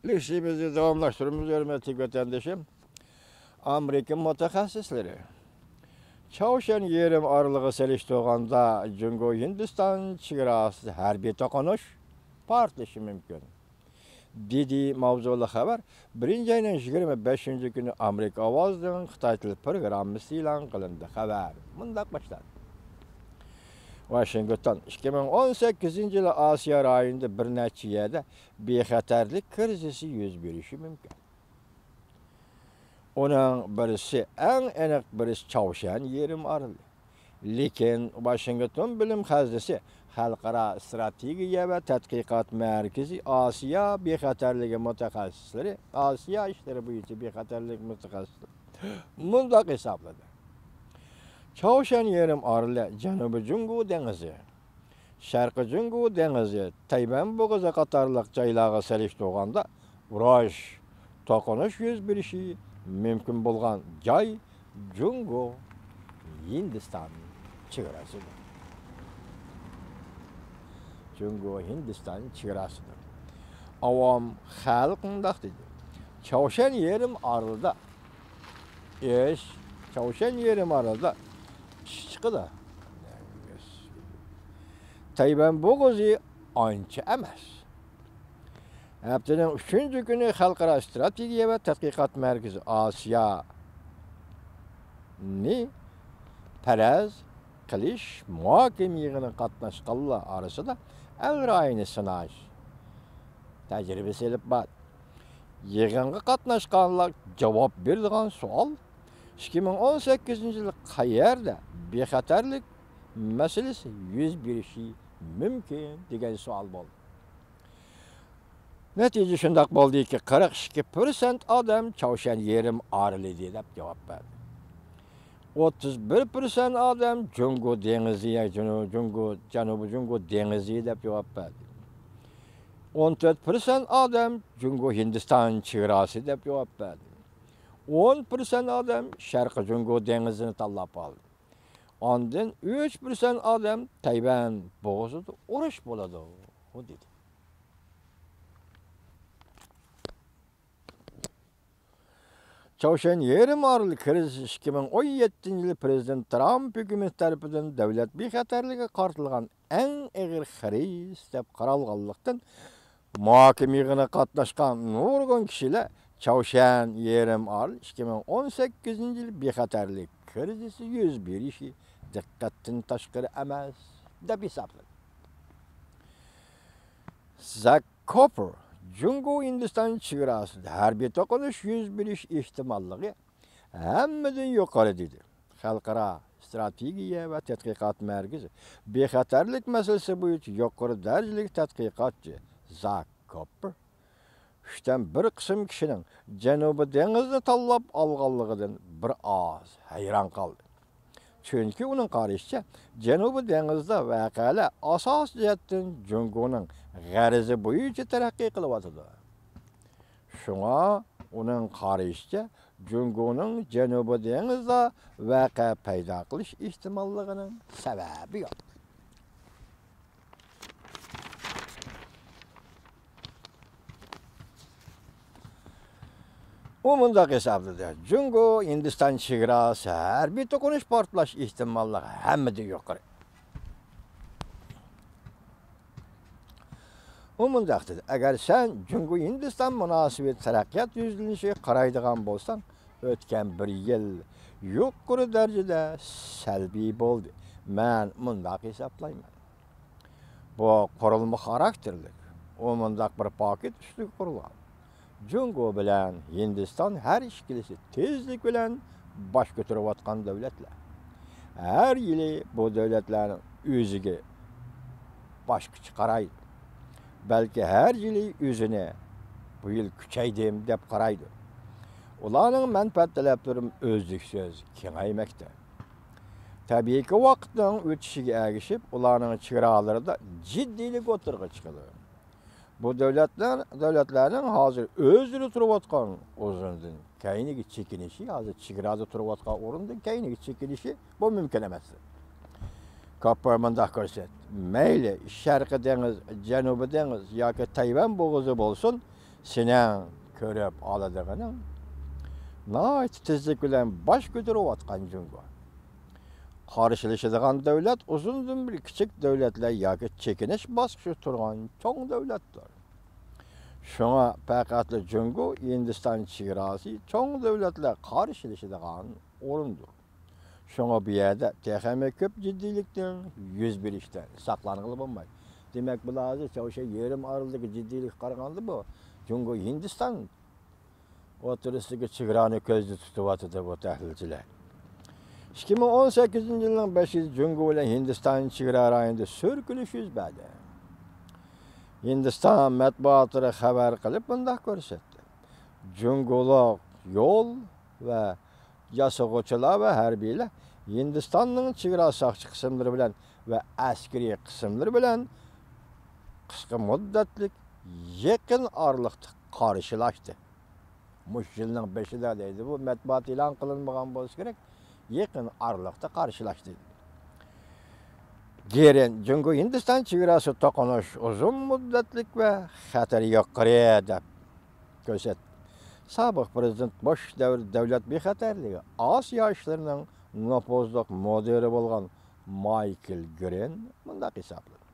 Listemizi devamlaştırıyoruz hürmetli vatandaşım. Amerika mutaxassisleri. Çavuşan yerim aralığı seliştiğinde Cungo Hindistan çigrası harbiy to'qinish portlashi mumkin. Dedi mavzuli xabar 1-ayning 25 kuni Amerika ovozining Xitoy tili programmasi e'lon qilindi. Xabar mundaq boshlandi. Washington 2018-yili Osiyo rayonida bir necha yerda bexatarlik krizisi yuz berishi mumkin. Onun birisi eng aniq birisi Çavuşan yerim arılı. Lekin Washington bilim xazinasi Xalqaro strategiya va tadqiqot markazi Osiyo bexatarligi mutaxassislari, Osiyo ishlari bo'yicha bexatarlik mutaxassislari mundaq hisobladi. Çavuşan yerim arılı Janubiy Jungo dengizi, Sharqiy Jungo dengizi, Tayvan bo'g'ozi qatorliq joylarga selishtirganda urush, to'qinish yuz berishi mümkün bo'lgan joy Jungo Hindiston chegarasidir. Jungo Hindiston chegarasidir. Avom xalq mundaq dedi. Çavuşan yerim aralida Çavuşan yerim aralida chiqadi. Tayvan bo'g'ozi ancha emas. Haftaning 3-chi kuni Xalqaro strategiya va tadqiqot markazi Osiyo'ni faraz qilish muhokama yig'inida qatnashganlar orasida Al-Rayni sinash tajribasi olib bor. Yig'inga qatnashganlar javob beradigan savol 2018-yil qayerda bexatarlik masalasi yuz berishi mumkin degan savol bo'ldi. Natija shundoq bo'ldiki, 42% odam Çavuşan yerim arılı deb javob berdi. 31% odam Jungo dengizi, Janubiy Jungo dengizi deb javob berdi. 14% odam Jungo Hindiston chegarasi deb javob berdi. 10% odam Sharqiy Jungo dengizini tanlab oldi. Ondan 3% odam Tayvan bo'g'ozida urush bo'ladi dedi. Çavuşan yerim arılı krizi 2017-yili Prezident Trump hükümeti tarafından davlat bexatarligiga qartilgan eng og'ir kriz deb qaralganlikdan muhokama yig'inida qatnashgan nurg'un kishilar Çavuşan yerim arılı 2018-yil bexatarlik krizisi yuz berishi diqqatdan tashqari emas deb hisobladi. Zak Cooper Jungo Hindiston chegarasida harbiy to'qinish yuz berish ehtimolligi hammadan yuqori dedi. Xalqaro strategiya va tadqiqot markazi bexatarlik masalasi bo'yicha yuqori darajali tadqiqotchi Zak Cooper uchdan bir qism kishining Janubiy dengizni tanlab olganligidan bir oz hayron qoldi. Chunki uning qarashicha Janubiy dengizda voqealar asos jihatdan Jungoning g'arizi bo'yicha taraqqiy qilyotdi. Shunga uning qarashicha Jungoning Janubiy dengizda voqea paydo qilish ehtimolligining sababi yo'q. U mundaq hisobladi. Jungo Hindiston chegarasi harbiy to'qinish portlash ehtimolligi hammadan yuqori. U mundaq dedi. Agar sen Jungo Hindiston munosabat taraqqiyot yuzlanishiga qaraydigan bo'lsang, o'tgan bir yil yuqori darajada salbiy bo'ldi. Men mundaq hisoblayman. Bu qurilma xarakterli. U mundaq bir paket ustiga qurilgan. Jungo bilan Hindiston har ikkilisi tezlik bilan bosh ko'tarayotgan davlatlar. Har yili bu davlatlarning o'ziga boshqacha qaraydi. Balki har yili o'zini bu yil kuchaydim deb qaraydi. Ularning manfaat talablari o'zliksiz kengaymoqda. Tabiiyki vaqtning o'tishiga ergishib, ularning chegaralarida jiddiylik o'tirg'i chiqadi. Bu davlatlarning hozir o'zini turayotgan o'rnidan keyingi chekinishi, hozir chegarada turayotgan o'rnidan keyingi chekinishi bu mumkin emas. Cooper mundaq ko'rsatdi. Mayli Sharqiy dengiz, Janubiy dengiz yoki Tayvan bo'g'ozi bo'lsin, sening ko'rib oladiganing nihoyat tezlik bilan bosh ko'tarayotgan Jungo. Qarshilashadigan davlat uzundan bir kichik davlatlar yoki chekinish bosqichi turgan cho'ng davlatdir. Şuna faqat Jungo Hindiston chegarasi cho'ng davlatlar qarshilashadigan o'rindir. Şuna bu yerda texnik ko'p jiddiylikdan yuz berishdan saqlanib bo'lmaydi. Demak, bularni o'sha yerim oraldagi jiddiylik qaraganda bu Jungo Hindiston o'tirisiga chegarani ko'zda tutyapti bu tahlilchilar. 2018 yılın 5 Jungo ile Hindiston chegara rayonida so'rkilish yuz berdi. Hindiston matbuotlari xabar qilib bunday ko'rsatdi. Jungolik yo'l va yasag'uvchilar va harbiylar Hindistonning chegara soqchi qismlari bilan va askariy qismlari bilan qisqa muddatlik yaqin oralikda qarshilashdi. Mush yilning 5'ida deydi, bu matbuot e'lon qilinmagan bo'lsa kerak. Yaqin aralıkta karşılaştı. Geren Jungo Hindiston chegarasi to'qinish uzun muddatlik va xatari yuqori deb ko'rsatdi. Sobiq prezident bosh davr davlat bexatarligi Osiyo ishlarining nopozliq modeli bo'lgan Michael Gren bunday hisobladi.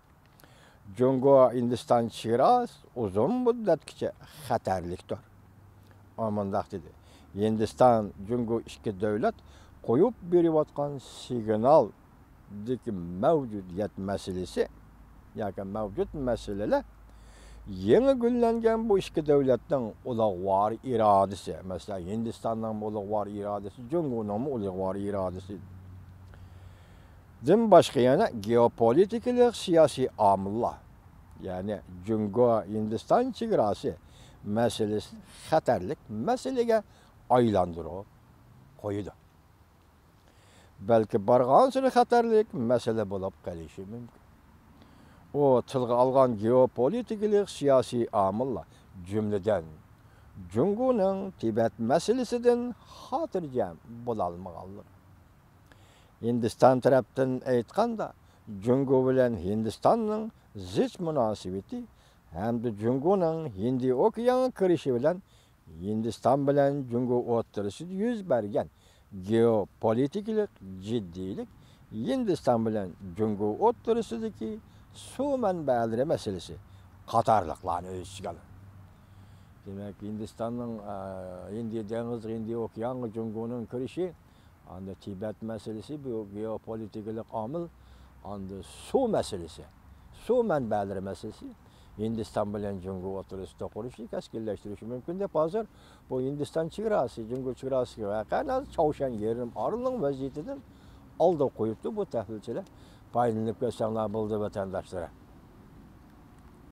Jungo Hindiston chegarasi uzun muddatgacha xatarlikdir. Amandaq dedi. Hindiston Jungo ikki davlat qo'yib berayotgan signaldagi mavjudiyat masalasi yoki mavjud masalalar yangi gullangan bu ikki davlatning ulug'vor irodasi, masalan Hindistonning ulug'vor irodasi, Jungoning ulug'vor irodasi. Din boshqa yana geopolitik siyosiy omillar, ya'ni Jungo Hindiston chegarasi masalasi xatarlik masalaga aylantirib qo'ydi. Belki barğansıra xatarlik mesele bulup qalishi mümkün. O tilga algan geopolitik siyasi amillar cümleden Jungoning Tibet meselesinden xotirjam bo'lalmaganlik. Hindiston tarafdan aytganda Jungo bilan Hindistonning zich munosabati hamda Jungoning Hindi okeaniga kirishi bilan Hindiston bilan Jungo o'rtasida yuz bergan geopolitik ciddilik Hindiston bilan Jungo o'rtasidagi suv manbalari masalasi qatorliqlarni o'z ichiga oladi. Demak, Hindistonning Hindiya dengizi, Hindiya okeaniga Jungoning kirishi, anda Tibet masalasi bu geopolitik omil, anda suv masalasi, suv manbalari masalasi Hindiston bilan Jungo o'rtasida qurishni tashkillashtirishi mumkin deb hozir bu Hindiston chegarasi, Jungo chegarasiga yaqin Chavshan yerim oralining vaziyatidan oldi qo'yibdi bu tahlilchilar. Foydalanib ko'rsanglar bo'ldi vatandoshlar.